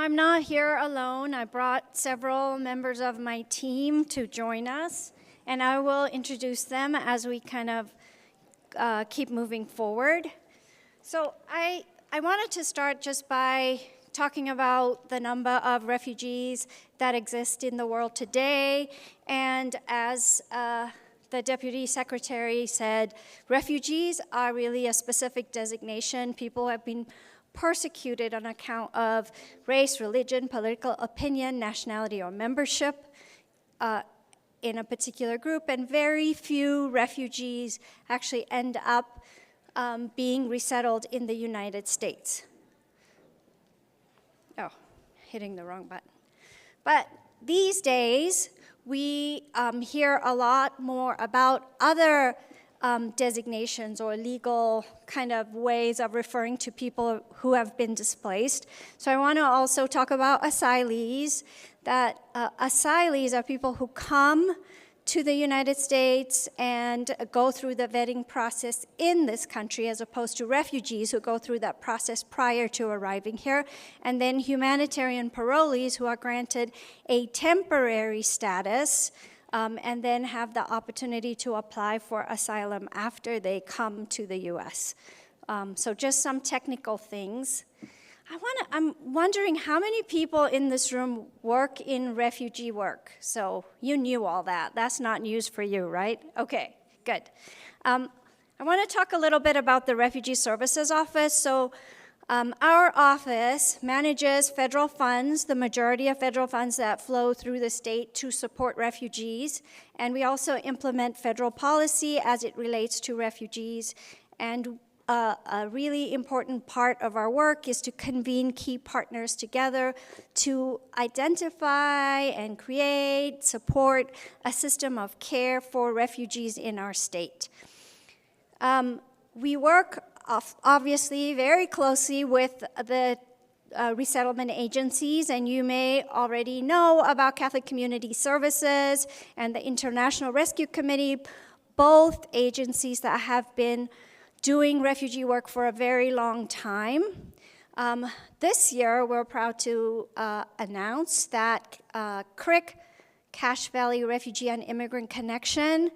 I'm not here alone. I brought several members of my team to join us, and I will introduce them as we kind of keep moving forward. So I wanted to start just by talking about the number of refugees that exist in the world today. And as the Deputy Secretary said, refugees are really a specific designation. People have been persecuted on account of race, religion, political opinion, nationality, or membership in a particular group, and very few refugees actually end up being resettled in the United States. Oh, hitting the wrong button. But these days, we hear a lot more about other designations or legal kind of ways of referring to people who have been displaced. So I want to also talk about asylees, that asylees are people who come to the United States and go through the vetting process in this country, as opposed to refugees who go through that process prior to arriving here, and then humanitarian parolees who are granted a temporary status and then have the opportunity to apply for asylum after they come to the US. So just some technical things. I'm wondering how many people in this room work in refugee work? So you knew all that. That's not news for you, right? Okay, good. I want to talk a little bit about the Refugee Services Office. So our office manages federal funds, the majority of federal funds that flow through the state to support refugees. And we also implement federal policy as it relates to refugees. And a really important part of our work is to convene key partners together to identify and create, support a system of care for refugees in our state. We work obviously very closely with the resettlement agencies, and you may already know about Catholic Community Services and the International Rescue Committee, both agencies that have been doing refugee work for a very long time. This year, we're proud to announce that CRIC, Cache Valley Refugee and Immigrant Connection,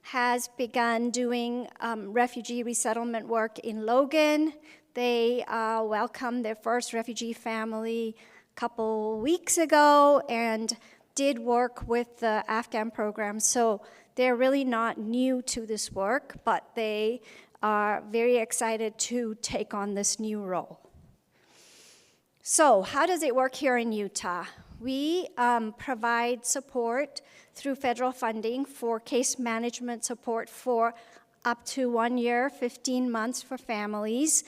has begun doing refugee resettlement work in Logan. They welcomed their first refugee family a couple weeks ago and did work with the Afghan program. So they're really not new to this work, but they are very excited to take on this new role. So how does it work here in Utah? We provide support through federal funding for case management support for up to 1 year, 15 months for families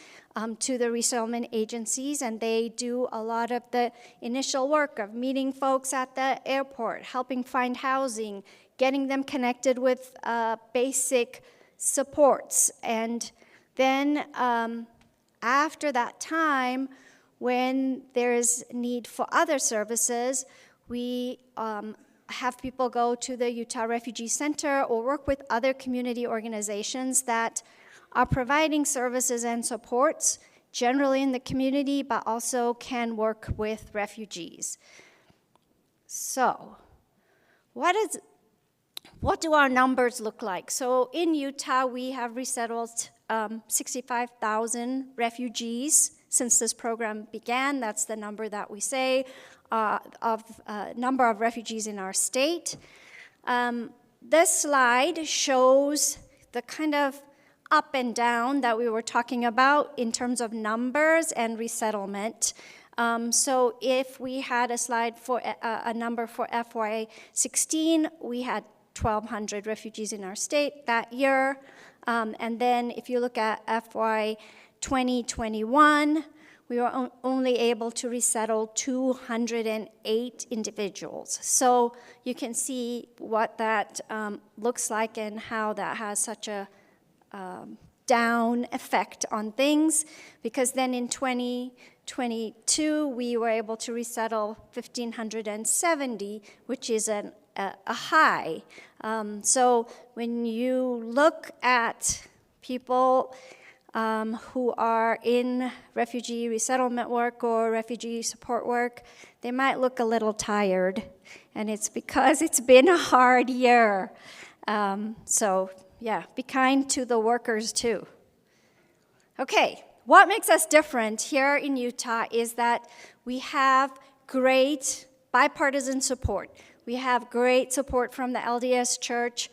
to the resettlement agencies, and they do a lot of the initial work of meeting folks at the airport, helping find housing, getting them connected with basic supports. And then after that time, when there's need for other services, we have people go to the Utah Refugee Center or work with other community organizations that are providing services and supports generally in the community, but also can work with refugees. So what do our numbers look like? So in Utah, we have resettled 65,000 refugees since this program began. That's the number that we say of number of refugees in our state. This slide shows the kind of up and down that we were talking about in terms of numbers and resettlement. So if we had a slide for a number for FY16, we had 1,200 refugees in our state that year. And then if you look at FY 2021, we were only able to resettle 208 individuals. So you can see what that looks like and how that has such a down effect on things, because then in 2022, we were able to resettle 1,570, which is a high. So when you look at people who are in refugee resettlement work or refugee support work, they might look a little tired, and it's because it's been a hard year. So yeah, be kind to the workers too. Okay, what makes us different here in Utah is that we have great bipartisan support. We have great support from the LDS Church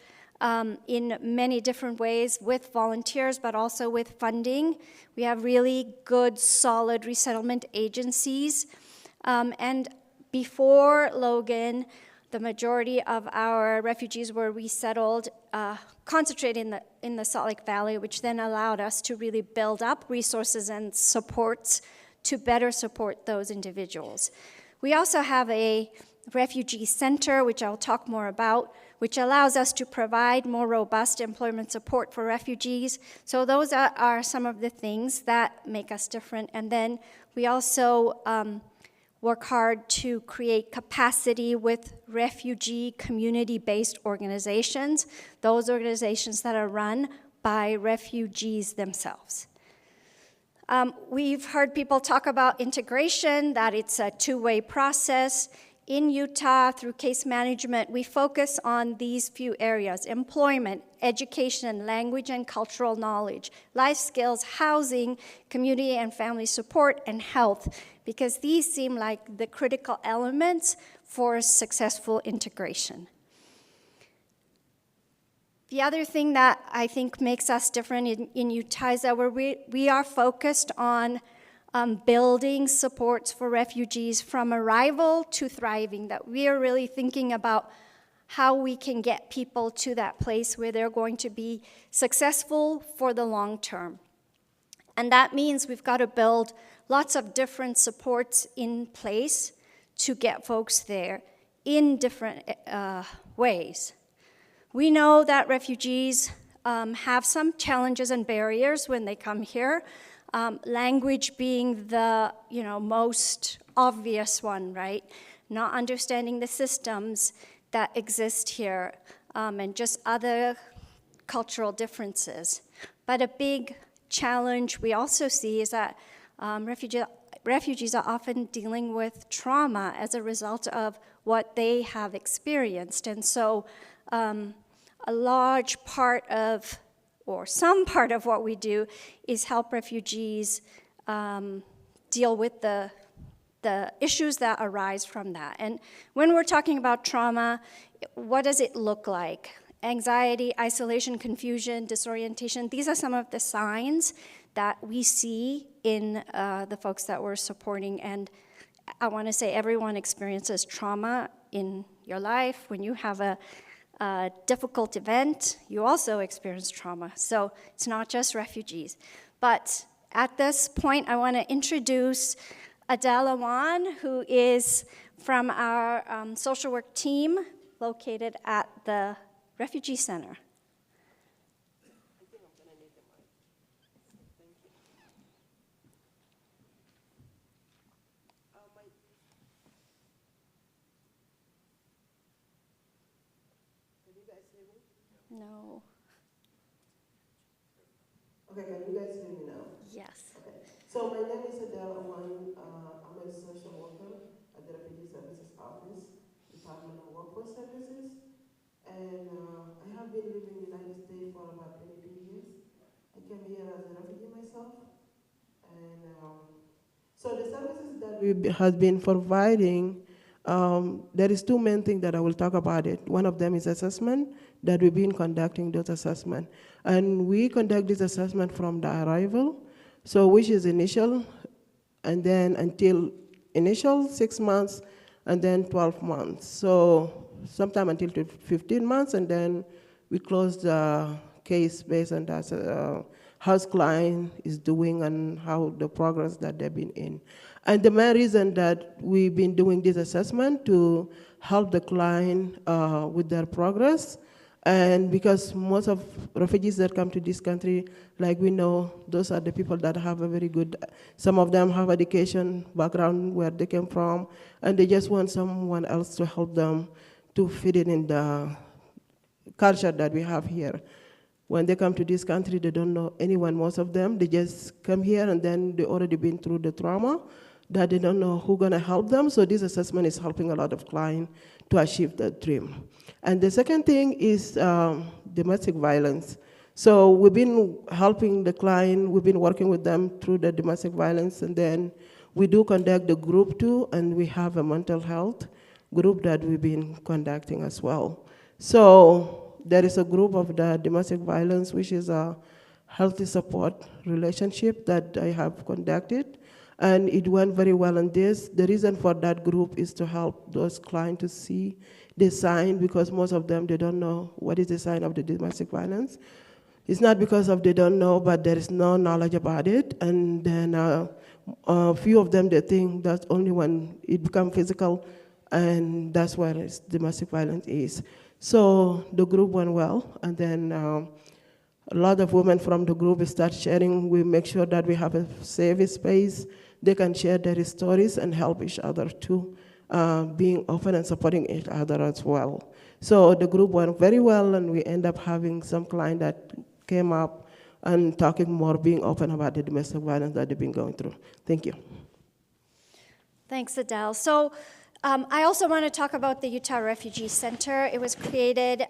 in many different ways with volunteers, but also with funding. We have really good, solid resettlement agencies. And before Logan, the majority of our refugees were resettled, concentrated in the Salt Lake Valley, which then allowed us to really build up resources and supports to better support those individuals. We also have a refugee center, which I'll talk more about, which allows us to provide more robust employment support for refugees. So those are some of the things that make us different. And then we also work hard to create capacity with refugee community-based organizations, those organizations that are run by refugees themselves. We've heard people talk about integration, that it's a two-way process. In Utah, through case management, we focus on these few areas: employment, education, language and cultural knowledge, life skills, housing, community and family support, and health, because these seem like the critical elements for successful integration. The other thing that I think makes us different in Utah is that we are focused on building supports for refugees from arrival to thriving, that we are really thinking about how we can get people to that place where they're going to be successful for the long term. And that means we've got to build lots of different supports in place to get folks there in different ways. We know that refugees have some challenges and barriers when they come here. Language being the most obvious one, right? Not understanding the systems that exist here, and just other cultural differences. But a big challenge we also see is that refugees are often dealing with trauma as a result of what they have experienced. And so a large part of, or some part of what we do is help refugees deal with the issues that arise from that. And when we're talking about trauma, what does it look like? Anxiety, isolation, confusion, disorientation, these are some of the signs that we see in the folks that we're supporting. And I want to say everyone experiences trauma in your life. When you have a difficult event, you also experience trauma. So it's not just refugees. But at this point, I want to introduce Adela Wan, who is from our social work team located at the Refugee Center. No. Okay, can you guys hear me now? Yes. Okay. So my name is Adela Wan. I'm a social worker at the Refugee Services Office, Department of Workforce Services. And I have been living in the United States for about 22 years. I came here as a refugee myself. And so the services that we have been providing, there is two main things that I will talk about it. One of them is assessment, that we've been conducting those assessment. And we conduct this assessment from the arrival, so which is initial, and then until initial 6 months, and then 12 months. So sometime until 15 months, and then we close the case based on that, how the client is doing and how the progress that they've been in. And the main reason that we've been doing this assessment to help the client with their progress, and because most of refugees that come to this country, like we know, those are the people that have a very good, some of them have education background where they came from, and they just want someone else to help them to fit in the culture that we have here. When they come to this country, they don't know anyone, most of them. They just come here and then they already been through the trauma that they don't know who's gonna help them. So this assessment is helping a lot of clients to achieve that dream. And the second thing is domestic violence. So we've been helping the client, we've been working with them through the domestic violence, and then we do conduct the group too, and we have a mental health group that we've been conducting as well. So there is a group of the domestic violence, which is a healthy support relationship that I have conducted, and it went very well on this. The reason for that group is to help those clients to see the sign, because most of them, they don't know what is the sign of the domestic violence. It's not because of they don't know, but there is no knowledge about it, and then a few of them, they think that's only when it becomes physical, and that's where domestic violence is. So the group went well, and then a lot of women from the group start sharing. We make sure that we have a safe space. They can share their stories and help each other too, being open and supporting each other as well. So the group went very well, and we end up having some client that came up and talking more, being open about the domestic violence that they've been going through. Thank you. Thanks, Adele. So I also want to talk about the Utah Refugee Center. It was created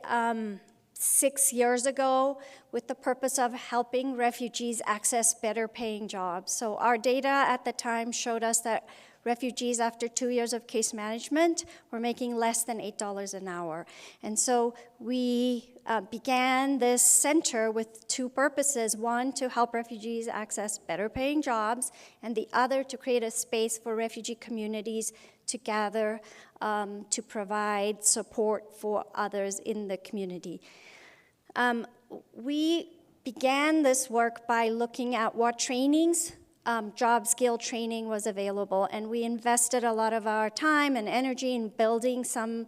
6 years ago with the purpose of helping refugees access better paying jobs. So our data at the time showed us that refugees, after 2 years of case management, were making less than $8 an hour. And so we began this center with two purposes. One, to help refugees access better paying jobs, and the other, to create a space for refugee communities to gather to provide support for others in the community. We began this work by looking at what trainings, job skill training was available, and we invested a lot of our time and energy in building some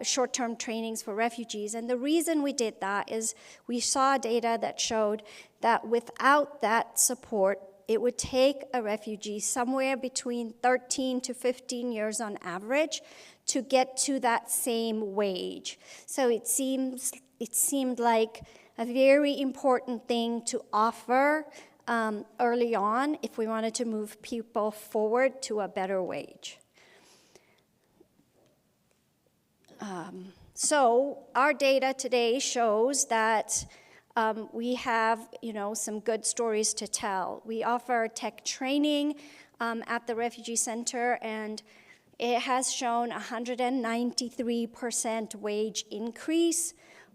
short-term trainings for refugees. And the reason we did that is we saw data that showed that without that support, it would take a refugee somewhere between 13 to 15 years on average to get to that same wage. So it seemed like a very important thing to offer early on if we wanted to move people forward to a better wage. So our data today shows that we have, some good stories to tell. We offer tech training at the Refugee Center, and it has shown 193% wage increase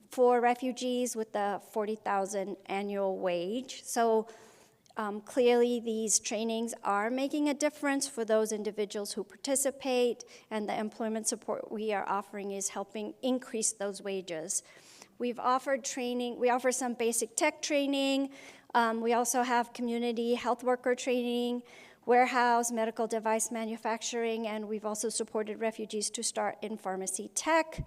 for refugees with the $40,000 annual wage. So clearly these trainings are making a difference for those individuals who participate, and the employment support we are offering is helping increase those wages. We've offered training, we offer some basic tech training. We also have community health worker training, warehouse, medical device manufacturing, and we've also supported refugees to start in pharmacy tech.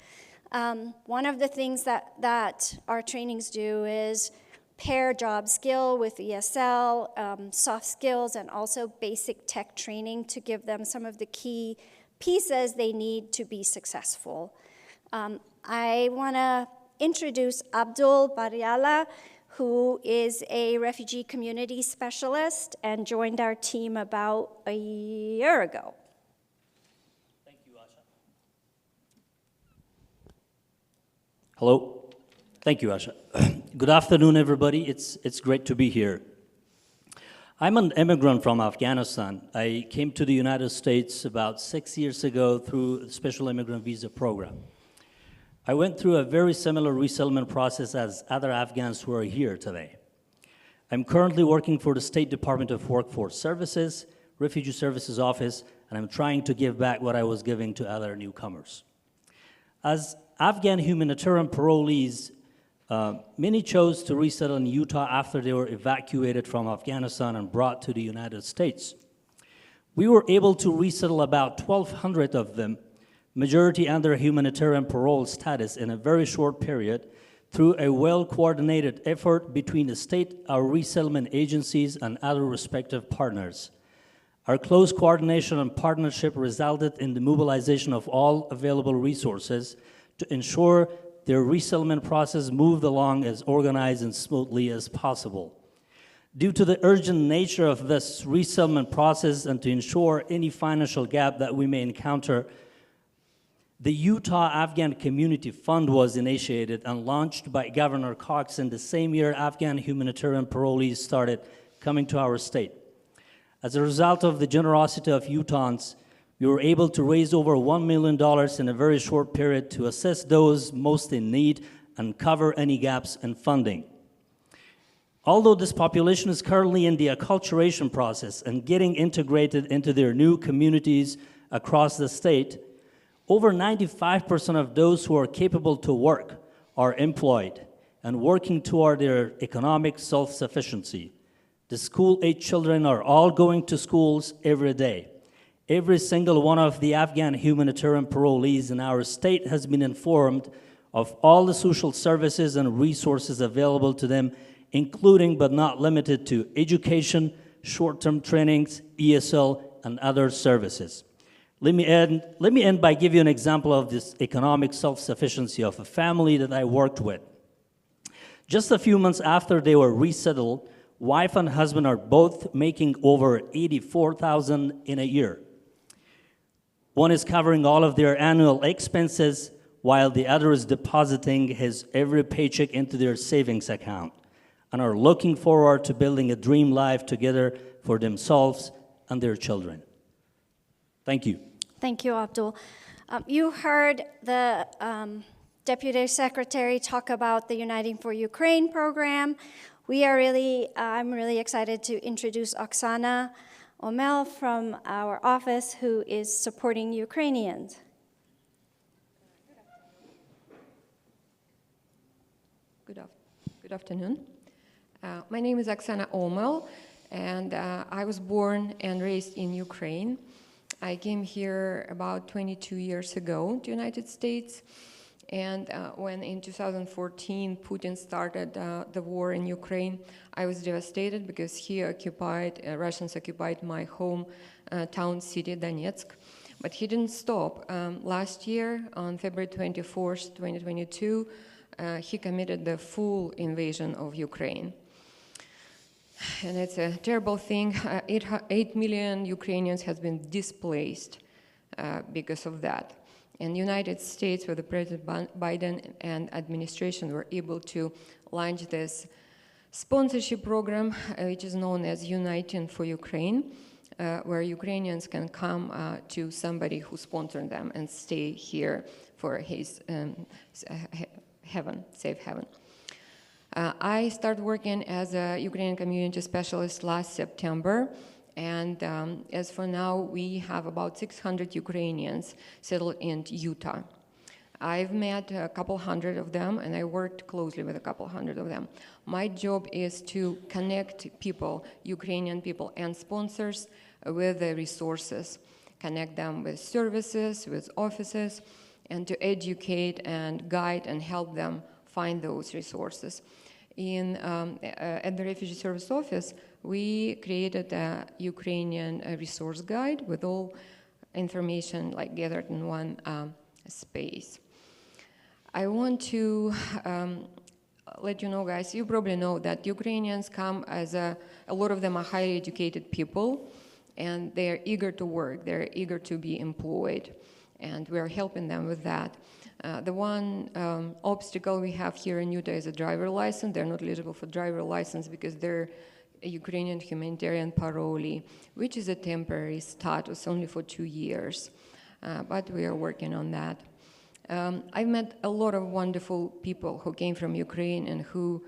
One of the things that our trainings do is pair job skill with ESL, soft skills, and also basic tech training to give them some of the key pieces they need to be successful. I want to introduce Abdul Bariala, who is a refugee community specialist and joined our team about a year ago. Thank you, Asha. Hello. Thank you, Asha. Good afternoon, everybody. It's great to be here. I'm an immigrant from Afghanistan. I came to the United States about 6 years ago through the Special Immigrant Visa Program. I went through a very similar resettlement process as other Afghans who are here today. I'm currently working for the State Department of Workforce Services, Refugee Services Office, and I'm trying to give back what I was giving to other newcomers. As Afghan humanitarian parolees, many chose to resettle in Utah after they were evacuated from Afghanistan and brought to the United States. We were able to resettle about 1,200 of them, majority under humanitarian parole status, in a very short period through a well-coordinated effort between the state, our resettlement agencies, and other respective partners. Our close coordination and partnership resulted in the mobilization of all available resources to ensure their resettlement process moved along as organized and smoothly as possible. Due to the urgent nature of this resettlement process and to ensure any financial gap that we may encounter, the Utah Afghan Community Fund was initiated and launched by Governor Cox in the same year Afghan humanitarian parolees started coming to our state. As a result of the generosity of Utahns, we were able to raise over $1 million in a very short period to assist those most in need and cover any gaps in funding. Although this population is currently in the acculturation process and getting integrated into their new communities across the state, over 95% of those who are capable to work are employed and working toward their economic self-sufficiency. The school-age children are all going to schools every day. Every single one of the Afghan humanitarian parolees in our state has been informed of all the social services and resources available to them, including but not limited to education, short-term trainings, ESL, and other services. Let me end by giving you an example of this economic self-sufficiency of a family that I worked with. Just a few months after they were resettled, wife and husband are both making over $84,000 in a year. One is covering all of their annual expenses, while the other is depositing his every paycheck into their savings account, and are looking forward to building a dream life together for themselves and their children. Thank you. Thank you, Abdul. You heard the Deputy Secretary talk about the Uniting for Ukraine program. I'm really excited to introduce Oksana Omel from our office, who is supporting Ukrainians. Good afternoon. My name is Oksana Omel, and I was born and raised in Ukraine. I came here about 22 years ago to the United States, and when in 2014 Putin started the war in Ukraine, I was devastated because Russians occupied my home town city, Donetsk. But he didn't stop. Last year, on February 24th, 2022, he committed the full invasion of Ukraine. And it's a terrible thing. 8 million Ukrainians have been displaced because of that. In the United States, where the President Biden and administration were able to launch this sponsorship program, which is known as Uniting for Ukraine, where Ukrainians can come to somebody who sponsored them and stay here for his safe haven. I started working as a Ukrainian community specialist last September, and as for now, we have about 600 Ukrainians settled in Utah. I've met a couple hundred of them, and I worked closely with a couple hundred of them. My job is to connect people, Ukrainian people and sponsors, with the resources, connect them with services, with offices, and to educate and guide and help them find those resources. At the Refugee Service Office, we created a Ukrainian resource guide with all information gathered in one space. I want to let you know, guys, you probably know that Ukrainians come as a lot of them are highly educated people, and they're eager to work, they're eager to be employed, and we're helping them with that. The one obstacle we have here in Utah is a driver license. They're not eligible for driver license because they're a Ukrainian humanitarian parolee, which is a temporary status only for 2 years. But we are working on that. I've met a lot of wonderful people who came from Ukraine and who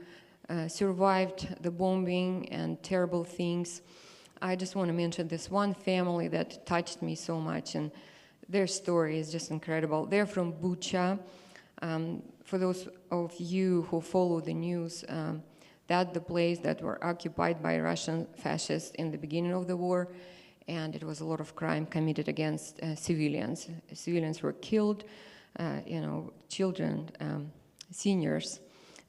survived the bombing and terrible things. I just want to mention this one family that touched me so much, and their story is just incredible. They're from Bucha. For those of you who follow the news, that's the place that were occupied by Russian fascists in the beginning of the war, and it was a lot of crime committed against civilians. Civilians were killed, children, seniors,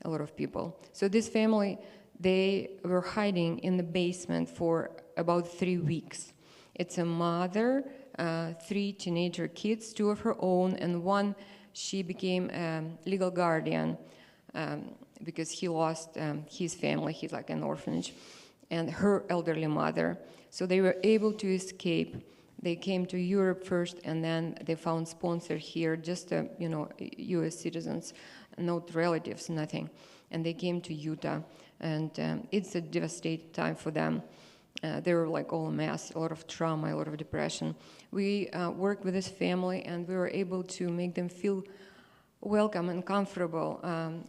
a lot of people. So this family, they were hiding in the basement for about 3 weeks. It's a mother, 3 teenager kids, 2 of her own, and 1 she became a legal guardian because he lost his family. He's like an orphanage, and her elderly mother. So they were able to escape. They came to Europe first, and then they found sponsor here, just U.S. citizens, not relatives, nothing. And they came to Utah, and it's a devastating time for them. They were like all a mess, a lot of trauma, a lot of depression. We worked with this family, and we were able to make them feel welcome and comfortable.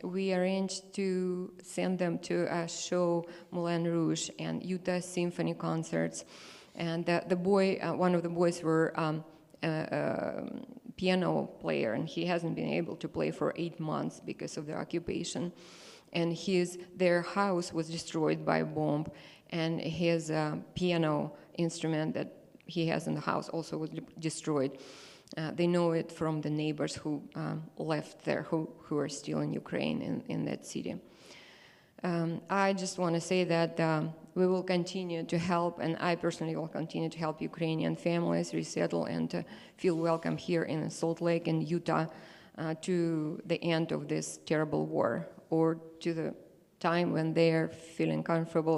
We arranged to send them to a show, Moulin Rouge, and Utah Symphony concerts. And the boy, one of the boys were a piano player, and he hasn't been able to play for 8 months because of the occupation. And their house was destroyed by a bomb, and his piano instrument that he has in the house also was destroyed. They know it from the neighbors who left there, who are still in Ukraine, in that city. I just want to say that we will continue to help, and I personally will continue to help Ukrainian families resettle and to feel welcome here in Salt Lake and Utah to the end of this terrible war, or to the time when they are feeling comfortable